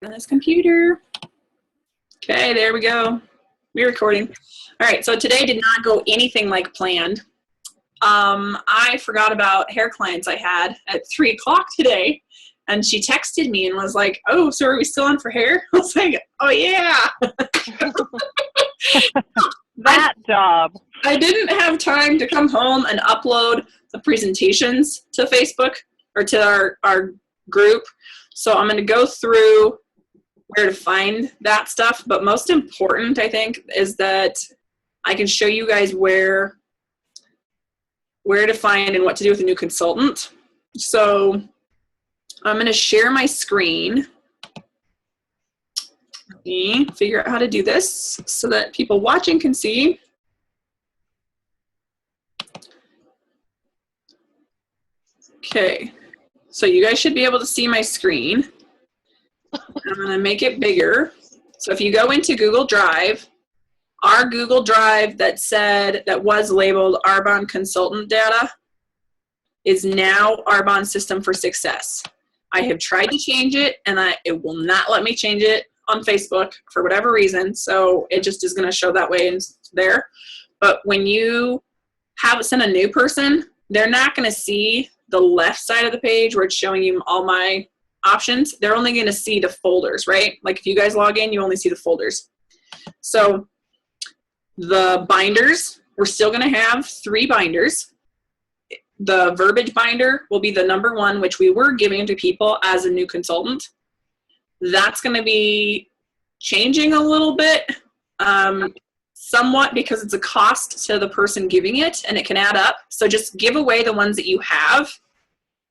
On this computer. Okay, there we go. We're recording. All right, so today did not go anything like planned. I forgot about hair clients I had at 3 o'clock today, and she texted me and was like, "Oh, so are we still on for hair?" I was like, "Oh yeah." That job. I didn't have time to come home and upload the presentations to Facebook or to our group, so I'm going to go through where to find that stuff. But most important, I think, is that I can show you guys where to find and what to do with a new consultant. So I'm going to share my screen. Let me figure out how to do this so that people watching can see. Okay, so you guys should be able to see my screen. I'm going to make it bigger. So if you go into Google Drive, our Google Drive that was labeled Arbonne Consultant Data is now Arbonne System for Success. I have tried to change it, and it will not let me change it on Facebook for whatever reason, so it just is going to show that way in there. But when you send a new person, they're not going to see the left side of the page where it's showing you all my options. They're only going to see the folders, right? Like if you guys log in, you only see the folders. So the binders, we're still going to have 3 binders. The verbiage binder will be the number 1, which we were giving to people as a new consultant. That's going to be changing a little bit, somewhat, because it's a cost to the person giving it, and it can add up. So just give away the ones that you have.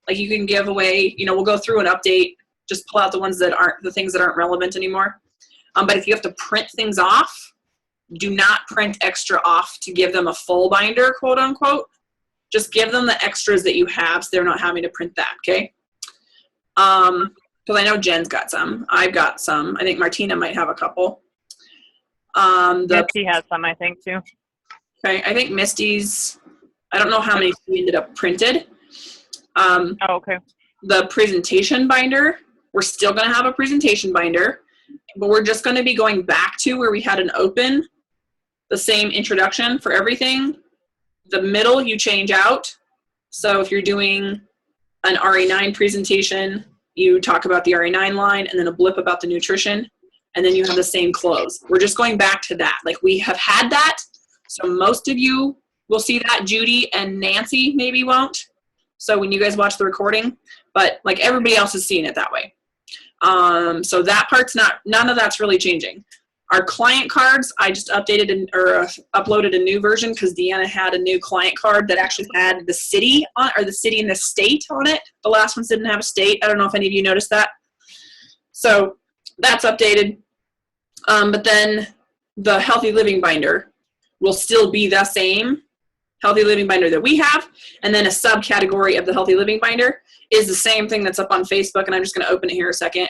Like you can give away, we'll go through and update, just pull out the ones that aren't, the things that aren't relevant anymore. But if you have to print things off, do not print extra off to give them a full binder, quote unquote. Just give them the extras that you have so they're not having to print that, okay? Because I know Jen's got some. I've got some. I think Martina might have a couple. Misty has some, I think, too. Okay, I think Misty's, I don't know how many she ended up printed. Okay. The presentation binder, we're still going to have a presentation binder, but we're just going to be going back to where we had an open, the same introduction for everything. The middle you change out. So if you're doing an RE9 presentation, you talk about the RE9 line and then a blip about the nutrition, and then you have the same close. We're just going back to that. Like we have had that, so most of you will see that. Judy and Nancy maybe won't. So when you guys watch the recording, but like everybody else is seeing it that way. So that part's none of that's really changing. Our client cards, I just updated uploaded a new version because Deanna had a new client card that actually had the city on, or the city and the state on it. The last ones didn't have a state. I don't know if any of you noticed that. So that's updated. But then the Healthy Living binder will still be the same Healthy Living binder that we have, and then a subcategory of the Healthy Living binder is the same thing that's up on Facebook, and I'm just going to open it here a second.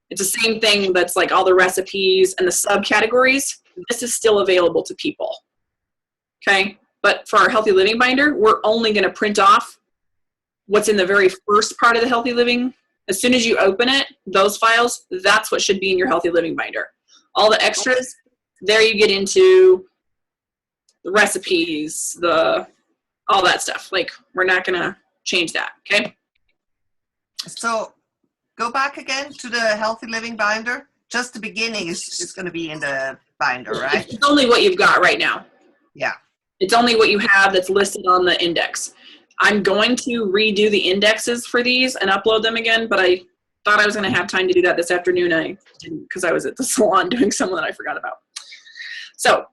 It's the same thing that's like all the recipes and the subcategories. This is still available to people, okay? But for our Healthy Living binder, we're only going to print off what's in the very first part of the Healthy Living. As soon as you open it, those files, that's what should be in your Healthy Living binder. All the extras, there you get into the recipes, all that stuff. Like, we're not going to change that, okay? So go back again to the Healthy Living binder. Just the beginning is going to be in the binder, right? It's only what you've got right now. Yeah. It's only what you have that's listed on the index. I'm going to redo the indexes for these and upload them again, but I thought I was going to have time to do that this afternoon. I didn't, because I was at the salon doing something that I forgot about. So,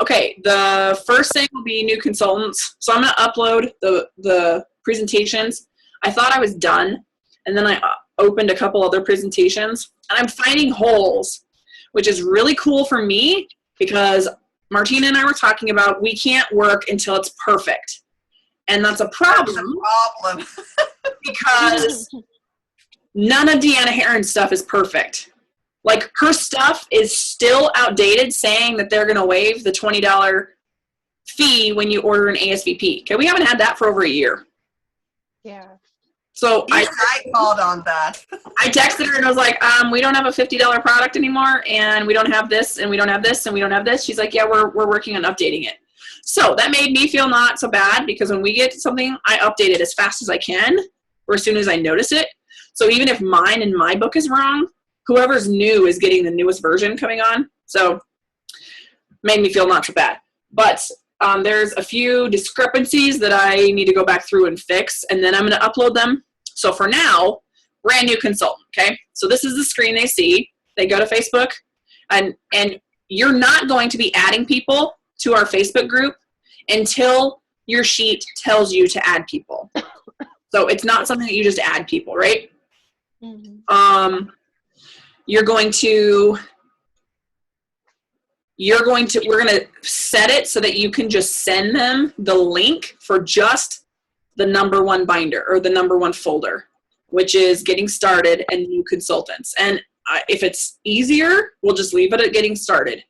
okay, the first thing will be new consultants. So I'm going to upload the presentations. I thought I was done, and then I opened a couple other presentations, and I'm finding holes, which is really cool for me because Martina and I were talking about we can't work until it's perfect. And that's a problem. Because none of Deanna Heron's stuff is perfect. Like, her stuff is still outdated, saying that they're going to waive the $20 fee when you order an ASVP. Okay, we haven't had that for over a year. Yeah. So Even I called on that. I texted her and I was like, we don't have a $50 product anymore, and we don't have this, and we don't have this, and we don't have this. She's like, yeah, we're working on updating it. So that made me feel not so bad, because when we get something, I update it as fast as I can, or as soon as I notice it. So even if mine in my book is wrong, whoever's new is getting the newest version coming on. So made me feel not so bad. But there's a few discrepancies that I need to go back through and fix, and then I'm going to upload them. So for now, brand new consultant, okay? So this is the screen they see. They go to Facebook, and you're not going to be adding people to our Facebook group until your sheet tells you to add people. So it's not something that you just add people, right? Mm-hmm. We're going to set it so that you can just send them the link for just the number one binder or the number one folder, which is getting started and new consultants. And if it's easier, we'll just leave it at getting started.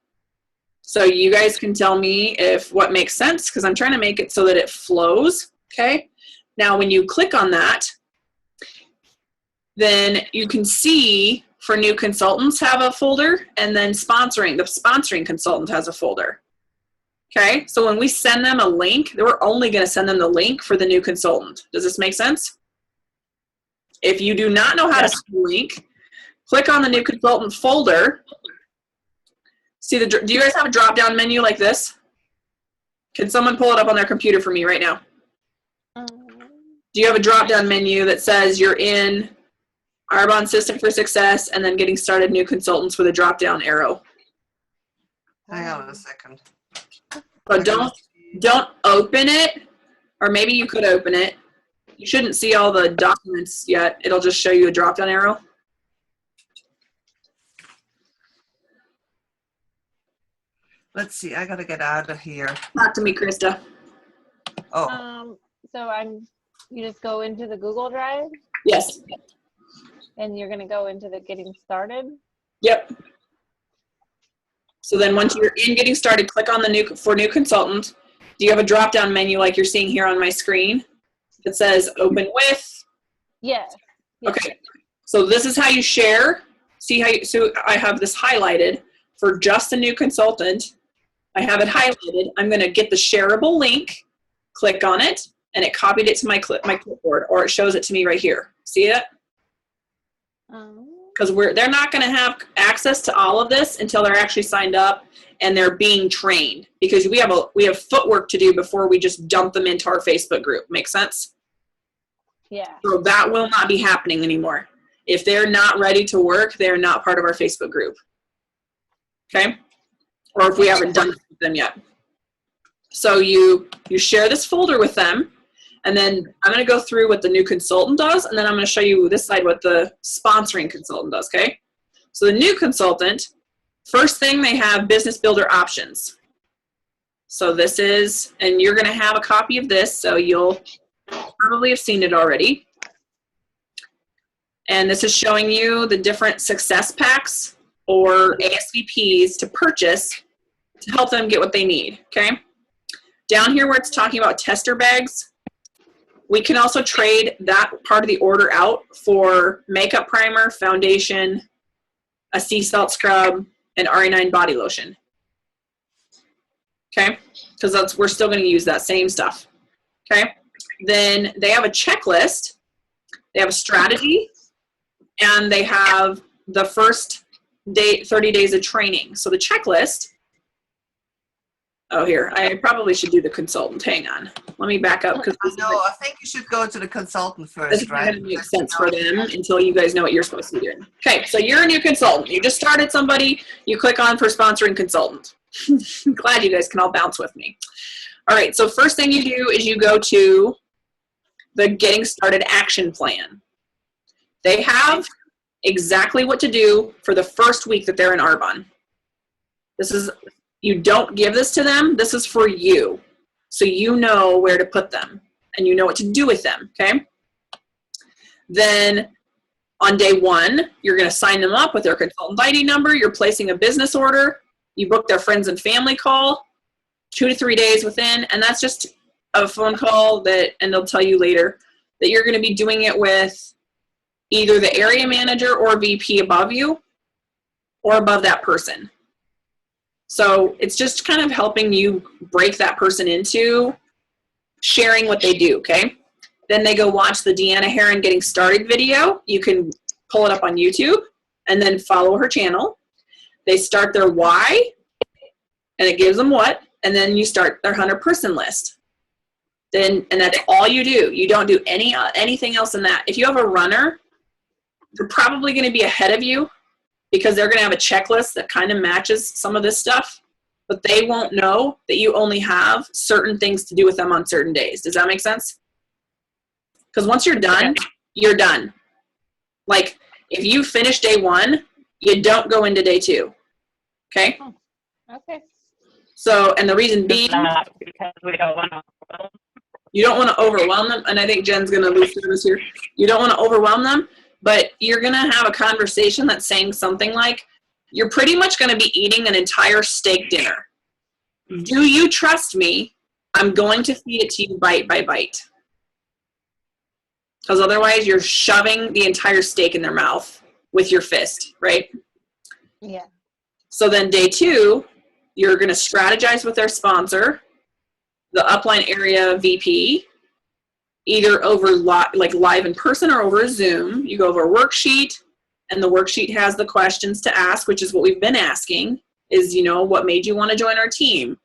So you guys can tell me what makes sense, because I'm trying to make it so that it flows, okay? Now, when you click on that, then you can see for new consultants have a folder, and then the sponsoring consultant has a folder. Okay, so when we send them a link, we're only going to send them the link for the new consultant. Does this make sense? If you do not know how to send a link, click on the new consultant folder. See do you guys have a drop-down menu like this? Can someone pull it up on their computer for me right now? Do you have a drop-down menu that says you're in Arbonne System for Success and then getting started new consultants with a drop-down arrow? Hang on a second. So don't open it, or maybe you could open it. You shouldn't see all the documents yet. It'll just show you a drop-down arrow. Let's see, I gotta get out of here. Talk to me, Krista. Oh. So you just go into the Google Drive? Yes. And you're gonna go into the getting started? Yep. So then once you're in getting started, click on the new consultant. Do you have a drop-down menu like you're seeing here on my screen that says open with? Yes. Okay. So this is how you share. So I have this highlighted for just a new consultant. I have it highlighted. I'm going to get the shareable link, click on it, and it copied it to my clipboard, or it shows it to me right here. See it? Because they're not going to have access to all of this until they're actually signed up and they're being trained, because we have footwork to do before we just dump them into our Facebook group. Make sense? Yeah. So that will not be happening anymore. If they're not ready to work, they're not part of our Facebook group. Okay? Or if we haven't done it with them yet. So you share this folder with them, and then I'm going to go through what the new consultant does, and then I'm going to show you this side what the sponsoring consultant does, okay? So the new consultant, first thing they have business builder options. So this is, and you're going to have a copy of this, so you'll probably have seen it already. And this is showing you the different success packs or ASVPs to purchase to help them get what they need, okay? Down here where it's talking about tester bags, we can also trade that part of the order out for makeup primer, foundation, a sea salt scrub, and RE9 body lotion. Okay? Because we're still going to use that same stuff. Okay? Then they have a checklist, they have a strategy, and they have the first 30 days of training. So the checklist, oh, here, I probably should do the consultant. Hang on. Let me back up. No, I think you should go to the consultant first, this is right? not going to make sense for them until you guys know what you're supposed to be doing. Okay, so you're a new consultant. You just started somebody. You click on for sponsoring consultant. I'm glad you guys can all bounce with me. All right, so first thing you do is you go to the Getting Started Action Plan. They have exactly what to do for the first week that they're in Arbonne. You don't give this to them. This is for you. So you know where to put them and you know what to do with them, okay? Then on day 1, you're going to sign them up with their consultant ID number. You're placing a business order. You book their friends and family call 2 to 3 days within, and that's just a phone call and they'll tell you later that you're going to be doing it with either the area manager or VP above you or above that person. So it's just kind of helping you break that person into sharing what they do, okay? Then they go watch the Deanna Heron Getting Started video. You can pull it up on YouTube and then follow her channel. They start their why, and it gives them what, and then you start their 100-person list. And that's all you do. You don't do anything else in that. If you have a runner, they're probably going to be ahead of you because they're going to have a checklist that kind of matches some of this stuff, but they won't know that you only have certain things to do with them on certain days. Does that make sense? Because once you're done, you're done. Like, if you finish day 1, you don't go into day 2. Okay? Okay. So, and the reason being, Because we don't want to. you don't want to overwhelm them, and I think Jen's going to lose service here. You don't want to overwhelm them, but you're going to have a conversation that's saying something like, you're pretty much going to be eating an entire steak dinner. Do you trust me? I'm going to feed it to you bite by bite. Because otherwise you're shoving the entire steak in their mouth with your fist, right? Yeah. So then day 2, you're going to strategize with their sponsor, the upline area VP, either over live in person or over Zoom. You go over a worksheet, and the worksheet has the questions to ask, which is what we've been asking, is, what made you want to join our team?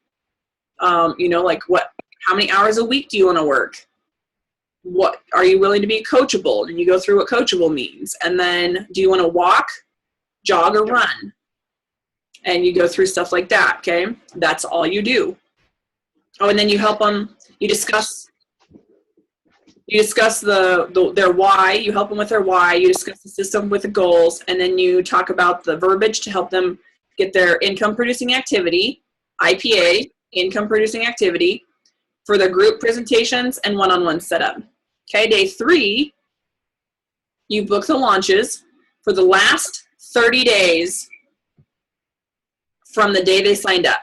How many hours a week do you want to work? What are you willing to be coachable? And you go through what coachable means. And then, do you want to walk, jog, or run? And you go through stuff like that, okay? That's all you do. Oh, and then you help them, you discuss their why, you help them with their why, you discuss the system with the goals, and then you talk about the verbiage to help them get their income producing activity, IPA, income producing activity, for the group presentations and one-on-one setup. Okay, day 3, you book the launches for the last 30 days from the day they signed up.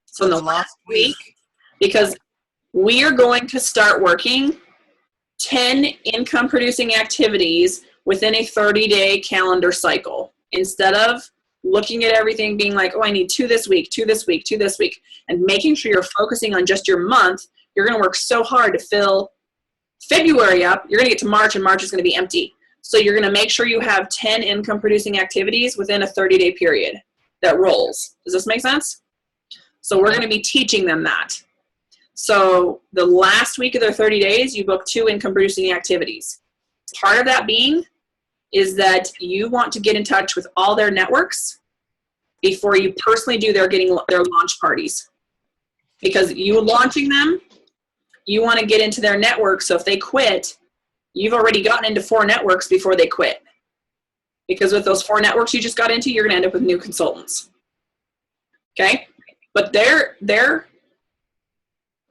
So in the last week, because we are going to start working 10 income producing activities within a 30-day calendar cycle, instead of looking at everything being like, oh, I need 2 this week, 2 this week, 2 this week, and making sure you're focusing on just your month. You're going to work so hard to fill February up. You're going to get to March, and March is going to be empty. So you're going to make sure you have 10 income producing activities within a 30-day period that rolls. Does this make sense? So we're going to be teaching them that. So the last week of their 30 days, you book 2 income producing activities. Part of that being is that you want to get in touch with all their networks before you personally do their launch parties. Because you launching them, you want to get into their network, so if they quit, you've already gotten into 4 networks before they quit. Because with those 4 networks you just got into, you're going to end up with new consultants. Okay? But their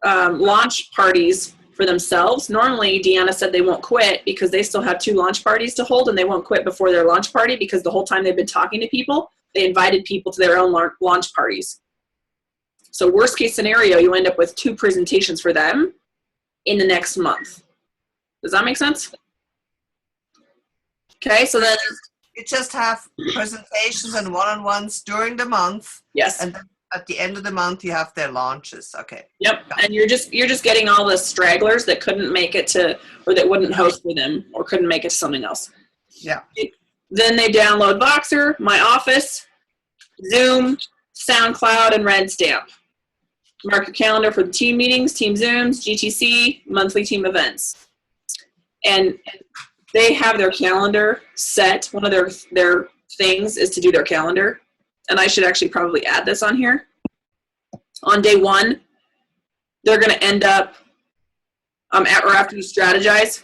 launch parties for themselves, normally Deanna said they won't quit because they still have 2 launch parties to hold, and they won't quit before their launch party because the whole time they've been talking to people, they invited people to their own launch parties. So worst case scenario, you end up with 2 presentations for them in the next month. Does that make sense? Okay, so then You just have presentations and one-on-ones during the month, yes. and then at the end of the month you have their launches. Okay. Yep, and you're just getting all the stragglers that couldn't make it to, or that wouldn't host for them, or couldn't make it to something else. Yeah. Then they download Voxer, My Office, Zoom, SoundCloud, and RedStamp. Mark your calendar for the team meetings, team Zooms, GTC, monthly team events. And they have their calendar set. One of their things is to do their calendar. And I should actually probably add this on here. On day 1, they're going to end up, or after you strategize,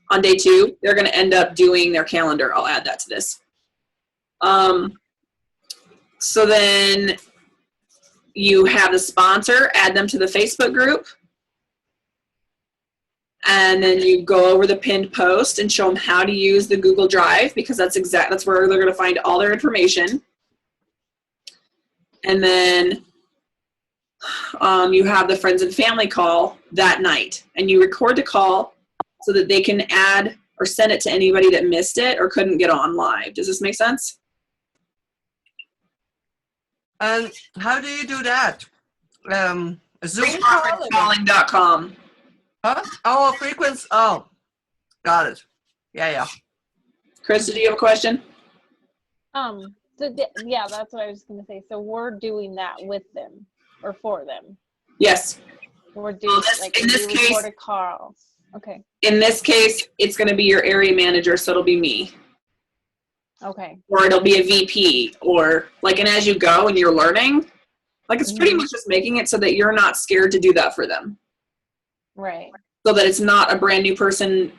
on day 2, they're going to end up doing their calendar. I'll add that to this. So then you have the sponsor, add them to the Facebook group. And then you go over the pinned post and show them how to use the Google Drive, because that's where they're going to find all their information. And then you have the friends and family call that night, and you record the call so that they can add or send it to anybody that missed it or couldn't get on live. Does this make sense? And how do you do that? A Zoom call? Frequencycalling.com. Huh? Oh, frequency. Oh, got it. Yeah. Chris, do you have a question? Yeah, that's what I was going to say. So we're doing that with them or for them. Yes. We're doing in this case, recorded calls. Okay. In this case, it's going to be your area manager, so it'll be me. Okay. Or it'll be a VP, or like, and as you go and you're learning, like it's pretty much just making it so that you're not scared to do that for them. Right. So that it's not a brand new person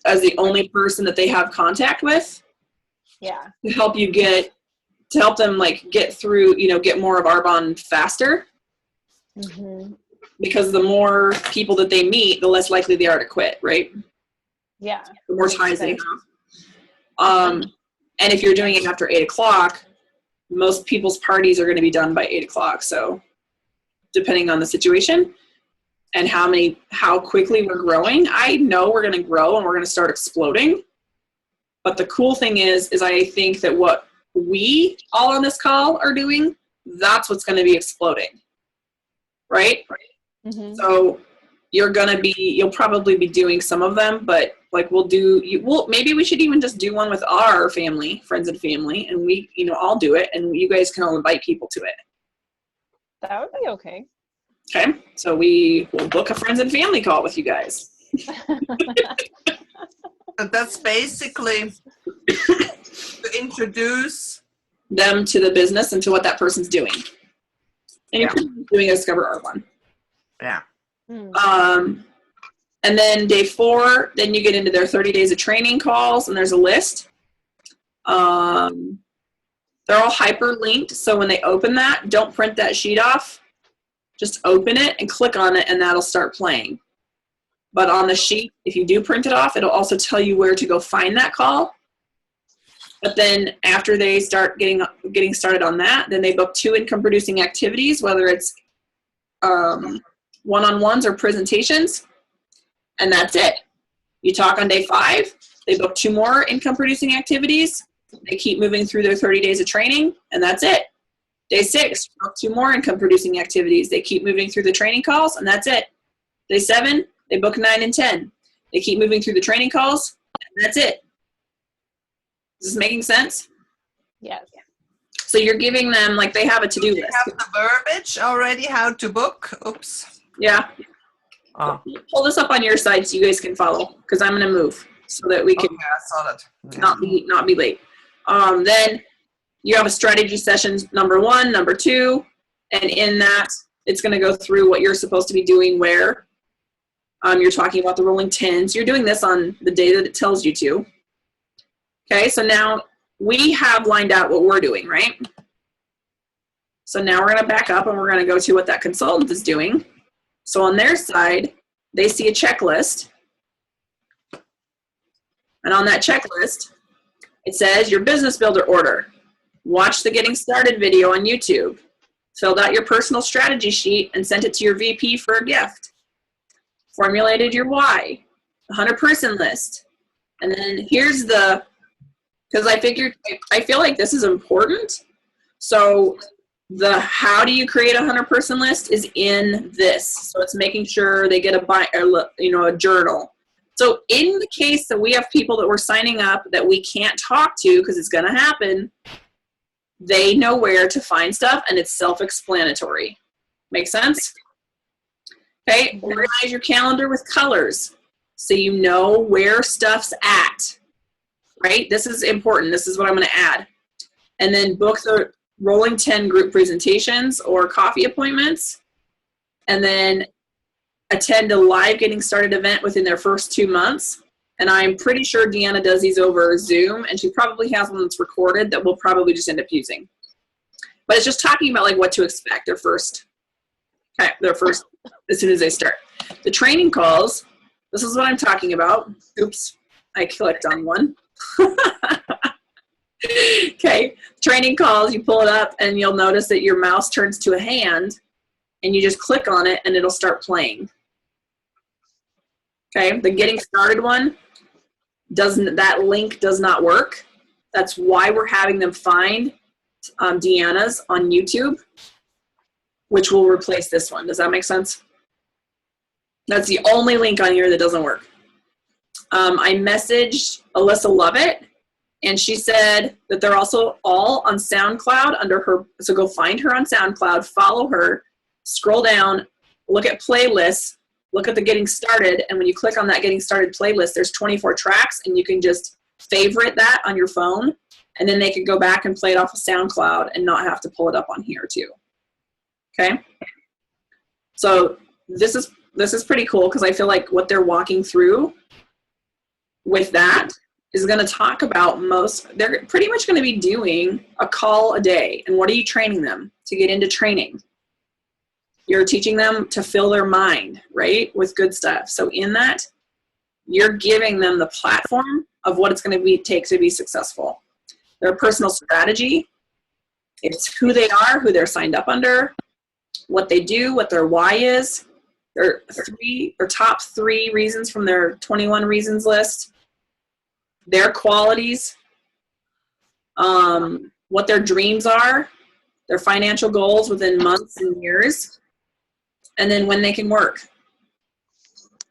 as the only person that they have contact with. Yeah. To help them like get through, get more of Arbonne faster. Mm-hmm. Because the more people that they meet, the less likely they are to quit, right? Yeah. The more ties they have. And if you're doing it after 8 o'clock, most people's parties are going to be done by 8 o'clock. So depending on the situation and how quickly we're growing, I know we're going to grow and we're going to start exploding. But the cool thing is I think that what we all on this call are doing, that's what's going to be exploding. Right? Mm-hmm. So you'll probably be doing some of them, but like maybe we should even just do one with our family, friends and family, and we, I'll do it and you guys can all invite people to it. That would be okay. Okay. So we will book a friends and family call with you guys. But that's basically to introduce them to the business and to what that person's doing. And you're doing a Discover Arbonne. Yeah. And then day 4, then you get into their 30 days of training calls, and there's a list. They're all hyperlinked, so when they open that, don't print that sheet off. Just open it and click on it, and that'll start playing. But on the sheet, if you do print it off, it'll also tell you where to go find that call. But then after they start getting started on that, then they book 2 income-producing activities, whether it's one-on-ones or presentations, and that's it. You talk on day 5, they book 2 more income-producing activities. They keep moving through their 30 days of training, and that's it. Day 6, book 2 more income-producing activities. They keep moving through the training calls, and that's it. Day 7, they book 9 and 10. They keep moving through the training calls, and that's it. Is this making sense? Yes. So you're giving them, like, they have a to-do list. have the verbiage already, how to book. Oops. Yeah. Oh. Pull this up on your side so you guys can follow, because I'm going to move so that we can Okay, I saw that. not be late. Then you have a strategy sessions number 1, number 2, and in that, it's going to go through what you're supposed to be doing where. You're talking about the rolling 10s. You're doing this on the day that it tells you to. Okay, so now we have lined out what we're doing, right? So now we're going to back up and we're going to go to what that consultant is doing. So on their side, they see a checklist. And on that checklist, it says your business builder order. Watch the getting started video on YouTube. Filled out your personal strategy sheet and sent it to your VP for a gift. Formulated your why, 100-person list. And then here's because I feel like this is important. So the how do you create a 100-person list is in this. So it's making sure they get a journal. So in the case that we have people that we're signing up that we can't talk to because it's going to happen, they know where to find stuff and it's self-explanatory. Make sense? Okay, organize your calendar with colors so you know where stuff's at, right? This is important. This is what I'm going to add. And then book the rolling 10 group presentations or coffee appointments, and then attend a live getting started event within their first 2 months. And I'm pretty sure Deanna does these over Zoom, and she probably has one that's recorded that we'll probably just end up using. But it's just talking about like what to expect their first as soon as they start. The training calls, this is what I'm talking about. Oops, I clicked on one. Okay, training calls, you pull it up and you'll notice that your mouse turns to a hand and you just click on it and it'll start playing. Okay, the getting started one that link does not work. That's why we're having them find Deanna's on YouTube, which will replace this one. Does that make sense? That's the only link on here that doesn't work. I messaged Alyssa Lovett, and she said that they're also all on SoundCloud under her. So go find her on SoundCloud, follow her, scroll down, look at playlists, look at the getting started. And when you click on that getting started playlist, there's 24 tracks, and you can just favorite that on your phone. And then they can go back and play it off of SoundCloud and not have to pull it up on here too. Okay. So this is pretty cool, because I feel like what they're walking through with that is going to talk about they're pretty much going to be doing a call a day. And what are you training them to get into training? You're teaching them to fill their mind, right, with good stuff. So in that, you're giving them the platform of what it's going to take to be successful. Their personal strategy, it's who they are, who they're signed up under, what they do, what their why is, their top 3 reasons from their 21 reasons list, their qualities, what their dreams are, their financial goals within months and years, and then when they can work,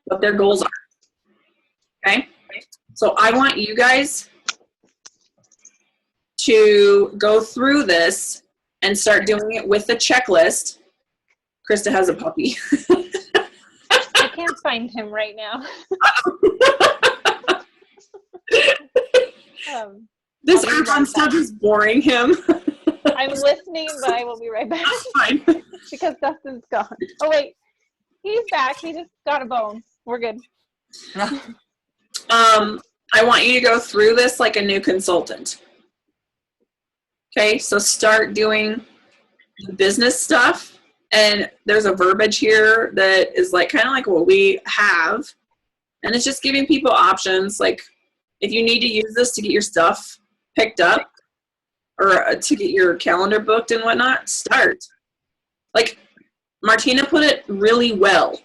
what their goals are. Okay? So I want you guys to go through this and start doing it with the checklist. Krista has a puppy. I can't find him right now. This I'll be Ergon right stuff back. is boring him. I'm listening, but I will be right back That's fine. because Dustin's gone. Oh wait, he's back. He just got a bone. We're good. I want you to go through this like a new consultant. Okay, so start doing the business stuff. And there's a verbiage here that is like kind of like what we have. And it's just giving people options. Like if you need to use this to get your stuff picked up or to get your calendar booked and whatnot, start. Like Martina put it really well.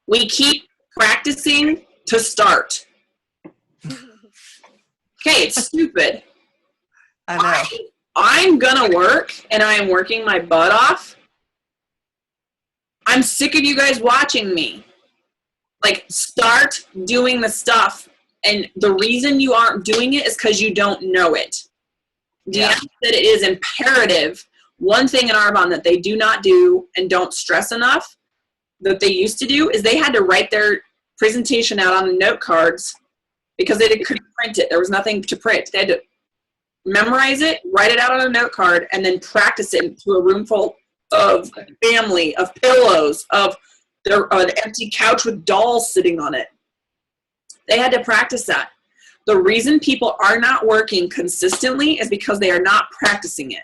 We keep practicing to start. Okay, it's stupid. I know. I'm gonna work, and I am working my butt off. I'm sick of you guys watching me. Like, start doing the stuff. And the reason you aren't doing it is because you don't know it. Yeah. Deanna said it is imperative. One thing in Arbonne that they do not do and don't stress enough that they used to do is they had to write their presentation out on the note cards because they couldn't print it. There was nothing to print. They had to memorize it, write it out on a note card, and then practice it to a room full of family, of pillows, of an empty couch with dolls sitting on it. They had to practice that. The reason people are not working consistently is because they are not practicing it.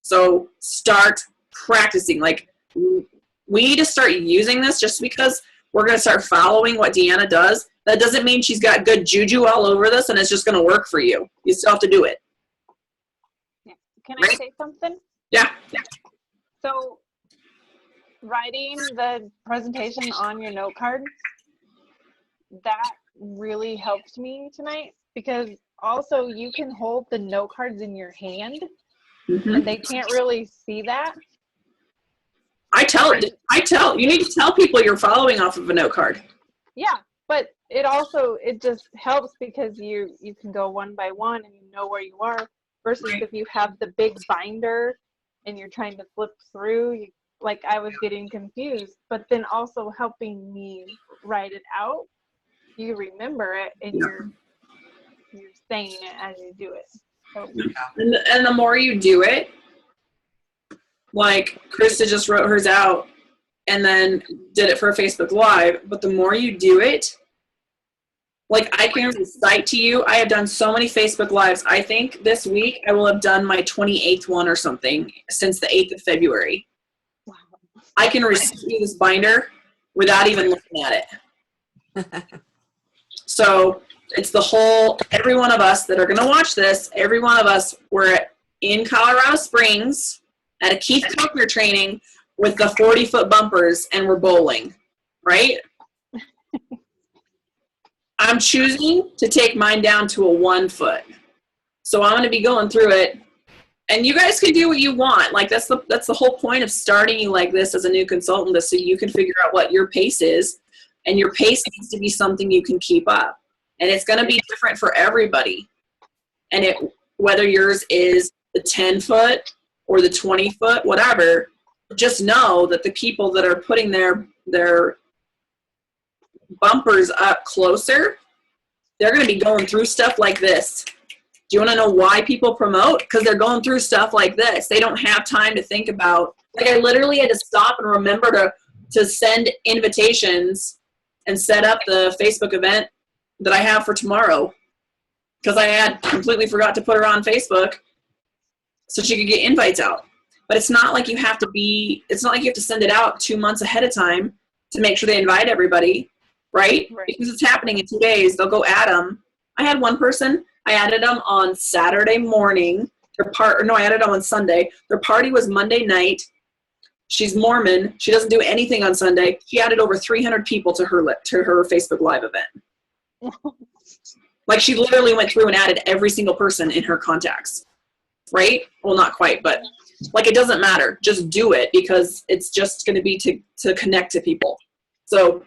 So start practicing. Like, we need to start using this. Just because we're going to start following what Deanna does, that doesn't mean she's got good juju all over this and it's just going to work for you. You still have to do it. Can I say something? Yeah. So, writing the presentation on your note card, that really helped me tonight, because also you can hold the note cards in your hand Mm-hmm. and they can't really see that. You need to tell people you're following off of a note card. Yeah, but it just helps because you can go one by one and you know where you are, versus Right. if you have the big binder and you're trying to flip through, like I was getting confused, but then also helping me write it out, you remember it and you're saying it as you do it. So, And the more you do it, like Krista just wrote hers out and then did it for a Facebook Live, but the more you do it, like I can recite to you, I have done so many Facebook Lives. I think this week I will have done my 28th one or something since the 8th of February. wow. I can recite you this binder without even looking at it. So it's every one of us that are going to watch this, every one of us, we're in Colorado Springs at a Keith Cochner training with the 40-foot bumpers and we're bowling, right? I'm choosing to take mine down to a 1 foot. So I'm going to be going through it, and you guys can do what you want. Like that's the whole point of starting you like this as a new consultant, is so you can figure out what your pace is, and your pace needs to be something you can keep up. And it's going to be different for everybody. And whether yours is the 10 foot or the 20 foot, whatever, just know that the people that are putting their bumpers up closer, they're going to be going through stuff like this. Do you want to know why people promote? Because they're going through stuff like this. They don't have time to think about, like I literally had to stop and remember to send invitations and set up the Facebook event that I have for tomorrow, because I had completely forgot to put her on Facebook so she could get invites out. But it's not like you have to send it out 2 months ahead of time to make sure they invite everybody, right? Because it's happening in 2 days. They'll go add them. I had one person, I added them on Saturday morning. I added them on Sunday. Their party was Monday night. She's Mormon. She doesn't do anything on Sunday. She added over 300 people to her Facebook Live event. Like she literally went through and added every single person in her contacts, right? Well, not quite, but like it doesn't matter. Just do it, because it's just going to be to connect to people. So,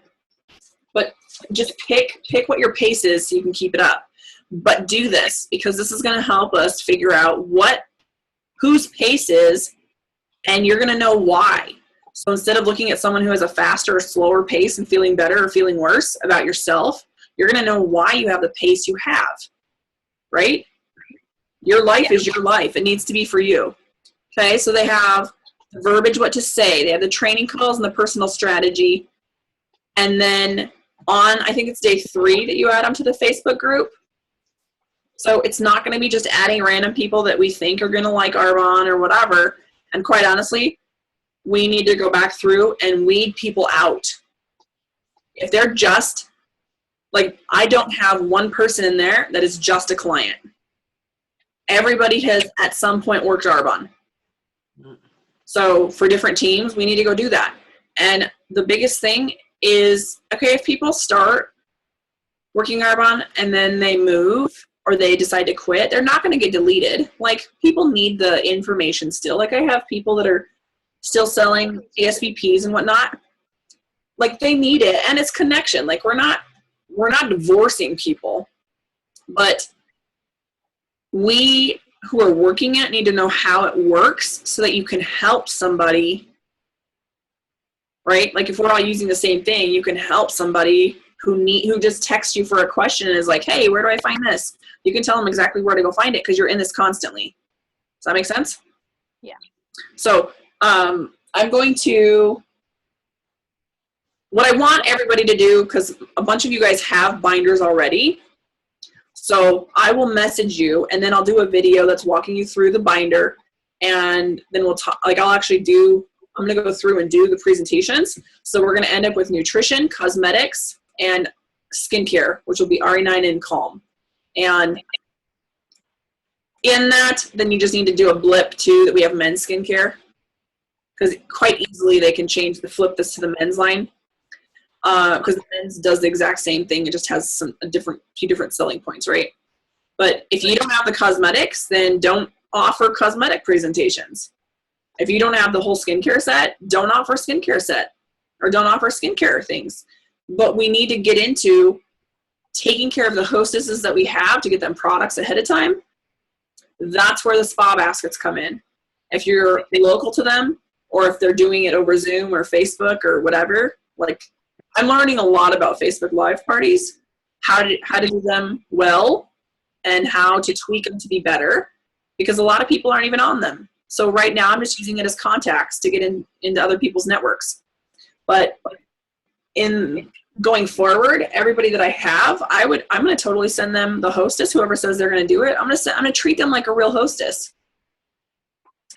but just pick what your pace is so you can keep it up. But do this, because this is going to help us figure out whose pace is, and you're going to know why. So instead of looking at someone who has a faster or slower pace and feeling better or feeling worse about yourself, you're going to know why you have the pace you have, right? Your life is your life. It needs to be for you. Okay, so they have the verbiage, what to say. They have the training calls and the personal strategy. And then I think it's day 3 that you add them to the Facebook group. So it's not going to be just adding random people that we think are going to like Arbonne or whatever. And quite honestly, we need to go back through and weed people out. If they're just, like, I don't have one person in there that is just a client. Everybody has at some point worked Arbonne. So for different teams, we need to go do that. And the biggest thing is, okay, if people start working Arbonne and then they move or they decide to quit, they're not going to get deleted. Like, people need the information still. Like, I have people that are still selling ASVPs and whatnot. Like, they need it, and it's connection. Like, we're not divorcing people, but we who are working it need to know how it works so that you can help somebody, right? Like, if we're all using the same thing, you can help somebody who just texts you for a question and is like, hey, where do I find this? You can tell them exactly where to go find it, because you're in this constantly. Does that make sense? Yeah. So I'm going to, what I want everybody to do, because a bunch of you guys have binders already, so I will message you, and then I'll do a video that's walking you through the binder, and then we'll talk, like I'm going to go through and do the presentations. So we're going to end up with nutrition, cosmetics, and skincare, which will be RE9 and Calm. And in that, then you just need to do a blip too that we have men's skincare, because quite easily they can flip this to the men's line, because the men's does the exact same thing. It just has few different selling points, right? But if you don't have the cosmetics, then don't offer cosmetic presentations. If you don't have the whole skincare set, don't offer skincare set, or don't offer skincare things. But we need to get into taking care of the hostesses that we have to get them products ahead of time. That's where the spa baskets come in. If you're local to them, or if they're doing it over Zoom or Facebook or whatever, like, I'm learning a lot about Facebook Live parties, how to do them well, and how to tweak them to be better, because a lot of people aren't even on them. So right now I'm just using it as contacts to get into other people's networks. But in going forward, everybody that I have, I'm going to totally send them the hostess. Whoever says they're going to do it, I'm going to treat them like a real hostess.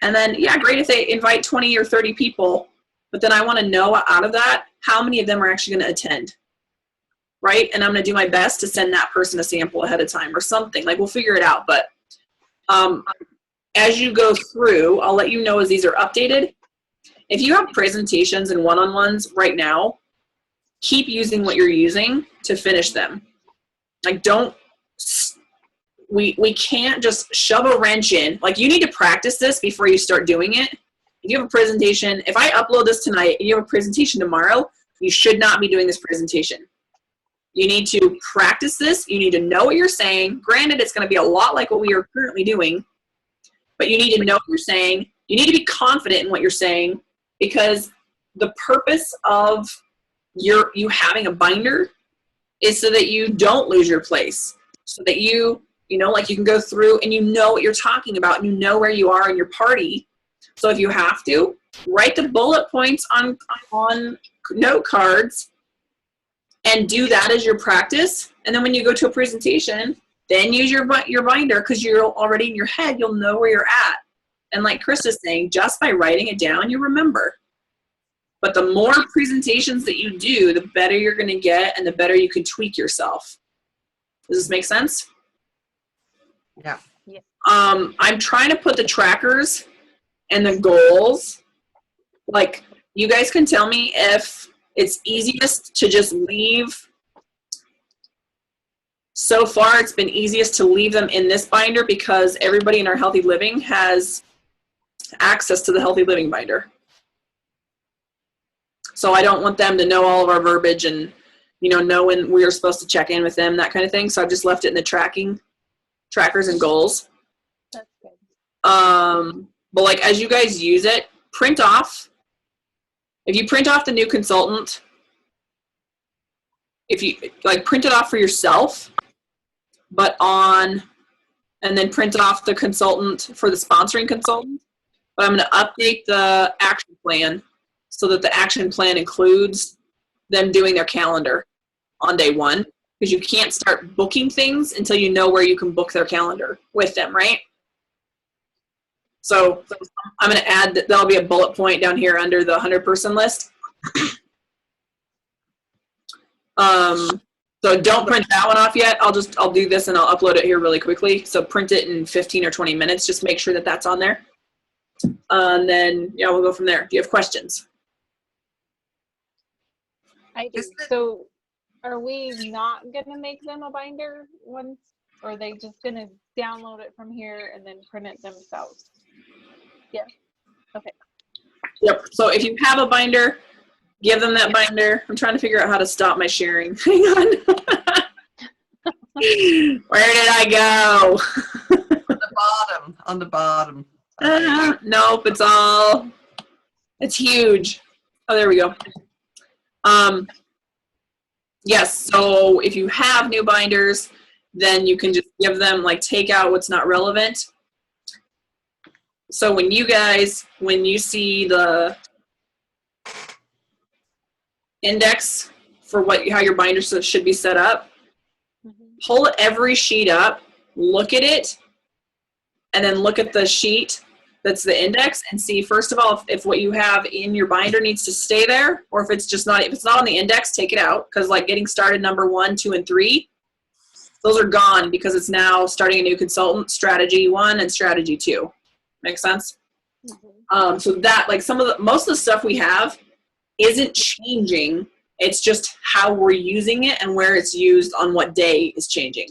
And then, yeah, great if they invite 20 or 30 people, but then I want to know out of that how many of them are actually going to attend, right? And I'm going to do my best to send that person a sample ahead of time or something. Like, we'll figure it out. But as you go through, I'll let you know as these are updated. If you have presentations and one-on-ones right now, keep using what you're using to finish them. Like, we can't just shove a wrench in. Like, you need to practice this before you start doing it. If you have a presentation, if I upload this tonight and you have a presentation tomorrow, you should not be doing this presentation. You need to practice this. You need to know what you're saying. Granted, it's going to be a lot like what we are currently doing, but you need to know what you're saying. You need to be confident in what you're saying, because the purpose of you having a binder is so that you don't lose your place, so that you know, like, you can go through and you know what you're talking about and you know where you are in your party. So if you have to, write the bullet points on note cards and do that as your practice. And then when you go to a presentation, then use your binder, because you're already in your head, you'll know where you're at. And like Chris is saying, just by writing it down, you remember. But the more presentations that you do, the better you're going to get and the better you can tweak yourself. Does this make sense? Yeah. I'm trying to put the trackers and the goals, like, you guys can tell me if it's easiest to just leave. So far, it's been easiest to leave them in this binder because everybody in our Healthy Living has access to the Healthy Living binder. So I don't want them to know all of our verbiage and, know when we are supposed to check in with them, that kind of thing. So I've just left it in the trackers and goals. That's good. But like, as you guys use it, print off. If you print off the new consultant, if you like, print it off for yourself, and then print it off the consultant for the sponsoring consultant. But I'm going to update the action plan so that the action plan includes them doing their calendar on day one, because you can't start booking things until you know where you can book their calendar with them, right? So I'm going to add that. There'll be a bullet point down here under the 100-person list. So don't print that one off yet. I'll do this and I'll upload it here really quickly. So print it in 15 or 20 minutes. Just make sure that that's on there. And then, we'll go from there. Do you have questions? I do. So are we not going to make them a binder once, or are they just going to download it from here and then print it themselves? Yeah. Okay. Yep. So if you have a binder, give them that binder. I'm trying to figure out how to stop my sharing. Hang on. Where did I go? On the bottom. Nope, it's huge. Oh, there we go. Yes, so if you have new binders, then you can just give them, like, take out what's not relevant. So when you see the index for how your binder should be set up, pull every sheet up, look at it, and then look at the sheet that's the index and see, first of all, if what you have in your binder needs to stay there, or if it's not on the index, take it out. Because like getting started number 1, 2, and 3, those are gone because it's now starting a new consultant, strategy 1 and strategy 2. Make sense? Mm-hmm. So that, like, most of the stuff we have isn't changing. It's just how we're using it and where it's used on what day is changing.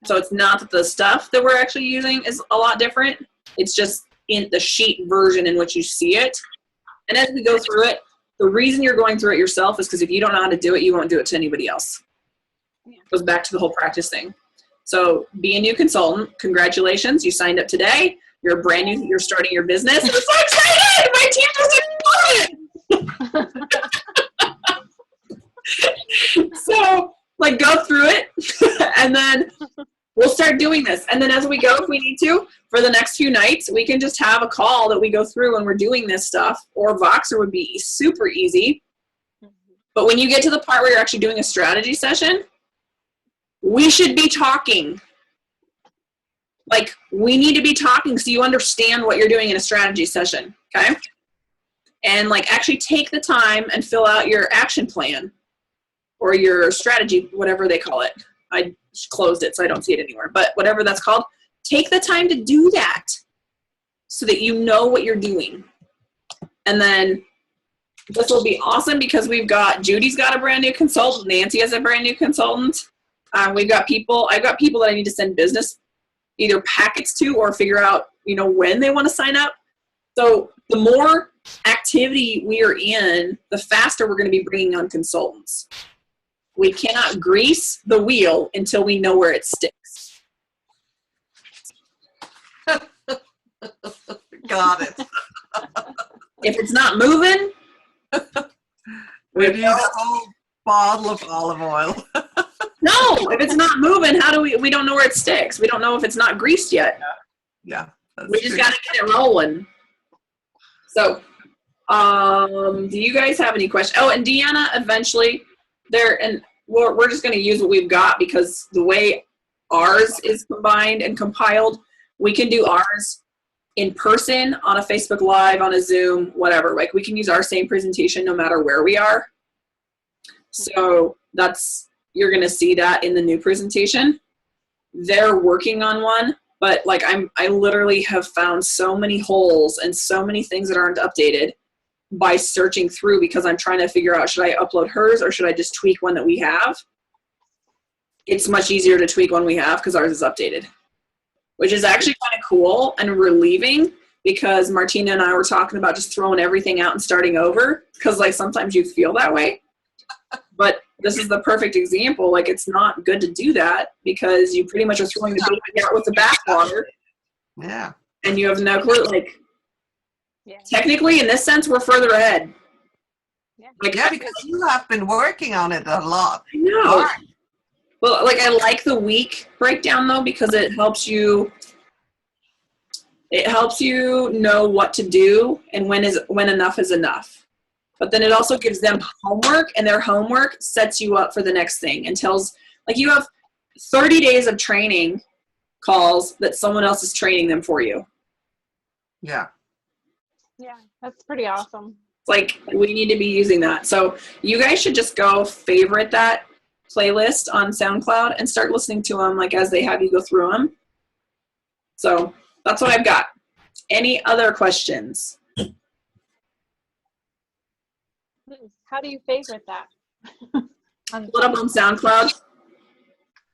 So it's not that the stuff that we're actually using is a lot different. It's just in the sheet version in which you see it. And as we go through it, the reason you're going through it yourself is because if you don't know how to do it, you won't do it to anybody else. It goes back to the whole practice thing. So be a new consultant. Congratulations. You signed up today. You're brand new. You're starting your business. I'm so excited. My team just exploded. So, like, go through it and then we'll start doing this. And then as we go, if we need to, for the next few nights, we can just have a call that we go through when we're doing this stuff, or Voxer would be super easy. But when you get to the part where you're actually doing a strategy session, we should be talking. Like, we need to be talking so you understand what you're doing in a strategy session, okay? And, like, actually take the time and fill out your action plan or your strategy, whatever they call it. I closed it, so I don't see it anywhere. But whatever that's called, take the time to do that so that you know what you're doing. And then this will be awesome because Judy's got a brand new consultant. Nancy has a brand new consultant. I've got people that I need to send business either packets to or figure out, when they want to sign up. So the more activity we are in, the faster we're going to be bringing on consultants. We cannot grease the wheel until we know where it sticks. Got it. If it's not moving, We need a whole bottle of olive oil. no, if it's not moving, how do we don't know where it sticks. We don't know if it's not greased yet. Yeah. That's We just true. got to get it rolling. So, do you guys have any questions? Oh, and Deanna, eventually, we're just going to use what we've got because the way ours is combined and compiled, we can do ours in person, on a Facebook Live, on a Zoom, whatever. Like, we can use our same presentation no matter where we are. So you're going to see that in the new presentation. They're working on one, but like I literally have found so many holes and so many things that aren't updated by searching through because I'm trying to figure out, should I upload hers or should I just tweak one that we have? It's much easier to tweak one we have because ours is updated, which is actually kind of cool and relieving because Martina and I were talking about just throwing everything out and starting over because like sometimes you feel that way. But this is the perfect example. Like, it's not good to do that because you pretty much are throwing the baby out with the bathwater Yeah. and you have no clue. Like, Yeah. technically, in this sense, we're further ahead. Yeah. Like, Yeah, because you have been working on it a lot. I know. Well, like, I like the week breakdown though because it helps you know what to do and when enough is enough. But then it also gives them homework, and their homework sets you up for the next thing and tells, like, you have 30 days of training calls that someone else is training them for you. Yeah. Yeah, that's pretty awesome. It's like, we need to be using that. So you guys should just go favorite that playlist on SoundCloud and start listening to them, like, as they have you go through them. So that's what I've got. Any other questions? How do you favorite that? Put up on SoundCloud.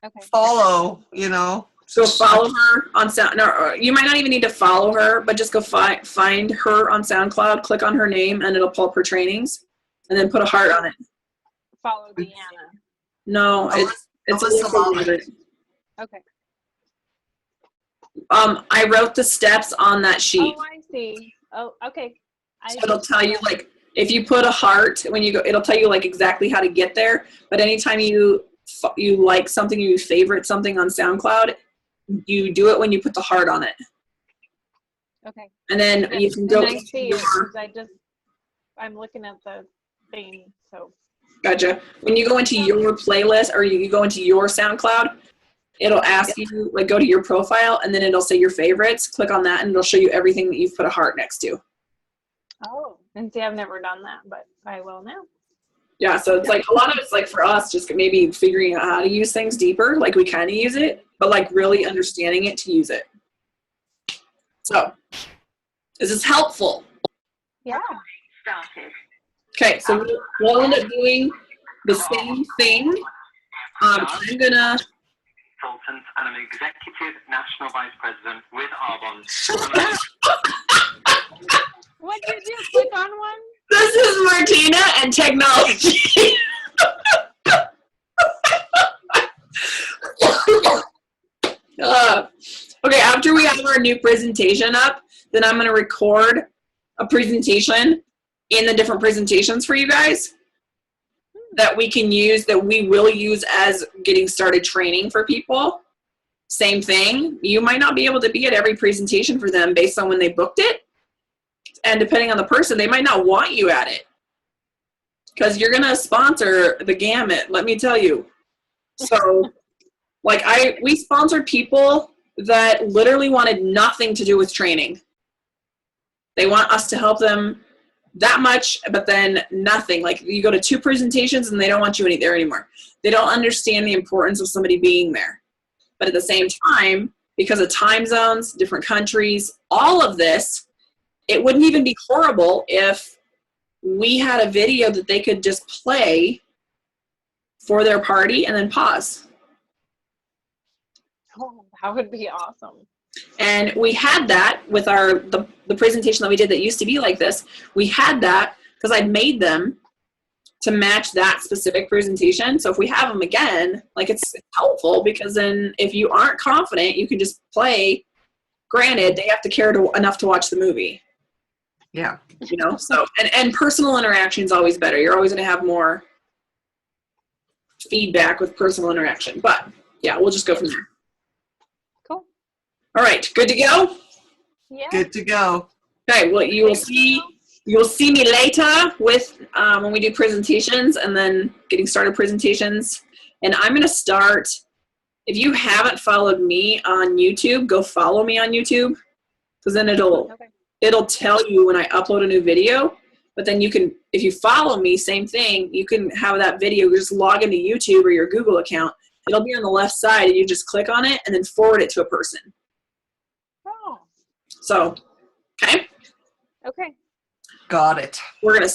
Okay. Follow, So follow her on Sound. No, you might not even need to follow her, but just go find her on SoundCloud. Click on her name, and it'll pull up her trainings, and then put a heart on it. Follow Deanna. No, it's Alyssa Lawler. Okay. I wrote the steps on that sheet. Oh, I see. Oh, okay. So it'll tell you, like, if you put a heart when you go, it'll tell you like exactly how to get there. But anytime you like something, you favorite something on SoundCloud, you do it when you put the heart on it. Okay. And then Yeah, you can go. and I see it 'cause I'm looking at the thing, so. Gotcha. When you go into your playlist or you go into your SoundCloud, it'll ask you, like, go to your profile, and then it'll say your favorites. Click on that, and it'll show you everything that you've put a heart next to. Oh, and see, I've never done that, but I will now. Yeah, so it's like a lot of it's like for us just maybe figuring out how to use things deeper, like we kind of use it, but like really understanding it to use it. So, is this helpful? Yeah. Okay, so we'll end up doing the same thing. I'm gonna. Consultant and I'm executive national vice president with Arbonne. What did you click on one? This is Martina and technology. Okay, after we have our new presentation up, then I'm going to record a presentation in the different presentations for you guys that we can use, that we will use as getting started training for people. Same thing. You might not be able to be at every presentation for them based on when they booked it. And depending on the person, they might not want you at it. Because you're going to sponsor the gamut, let me tell you. So, like, we sponsored people that literally wanted nothing to do with training. They want us to help them that much, but then nothing. Like, you go to 2 presentations and they don't want you there anymore. They don't understand the importance of somebody being there. But at the same time, because of time zones, different countries, all of this, it wouldn't even be horrible if we had a video that they could just play for their party and then pause. That would be awesome. And we had that with the presentation that we did that used to be like this. We had that because I made them to match that specific presentation. So if we have them again, like it's helpful because then if you aren't confident, you can just play. Granted, they have to care enough to watch the movie. Yeah. You know, so and personal interaction is always better. You're always going to have more feedback with personal interaction. But yeah, we'll just go from there. Cool. All right, good to go? Yeah. Good to go. Okay, well, you will see me later with when we do presentations and then getting started presentations. And I'm going to start, if you haven't followed me on YouTube, go follow me on YouTube because then it'll tell you when I upload a new video. But then you can, if you follow me, same thing, you can have that video, just log into YouTube or your Google account. It'll be on the left side and you just click on it and then forward it to a person. Oh, So, okay, okay. Got it. we're going to